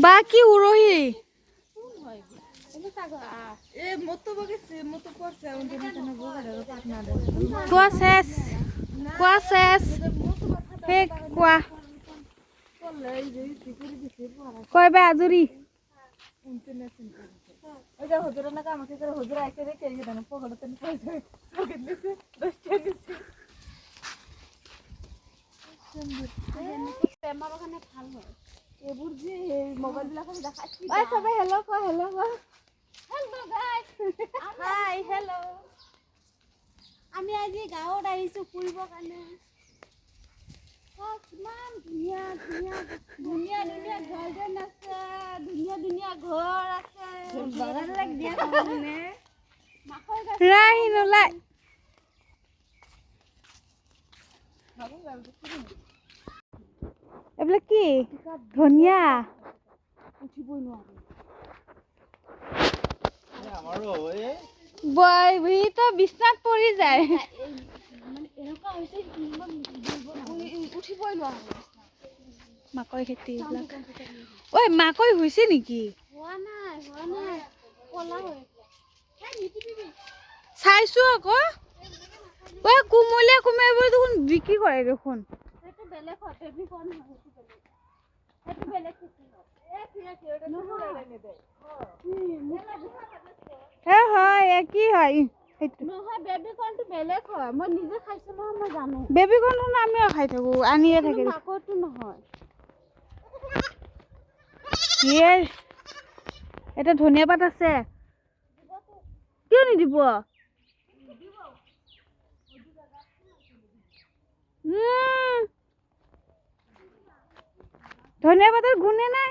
বাকি উৰহি কোৱা শেষ কোৱা কয়বা আজৰি আমি আজি গাঁৱত আহিছো ফুৰিবৰ কাৰণে কিমান ধুনীয়া ধুনীয়া ধুনীয়া ধুনীয়া গাৰ্ডেন আছে ধুনীয়া ধুনীয়া ঘৰ আছে ৰাহি নোলাই এইবিলাক কি ধনিয়া তো বিছনাত পৰি যায় মাকৈ খেতি এইবিলাক ঐ মাকৈ হৈছে নেকি চাইছো আকৌ ঐ কোমলীয়া কোমলীয়াবোৰ দেখোন বিক্ৰী কৰে দেখোন হয় কি হয় নহয় বেবি কৰ্নটো বেলেগ হয় মই নিজে খাইছো নহয় মই জানো বেবি কৰ্ন আমিও খাই থাকো আনিয়ে থাকে মাকৈটো নহয় এটা ধনিয়া পাত আছে কিয় নিদিব ধনিয়া পাতৰ গুণে নাই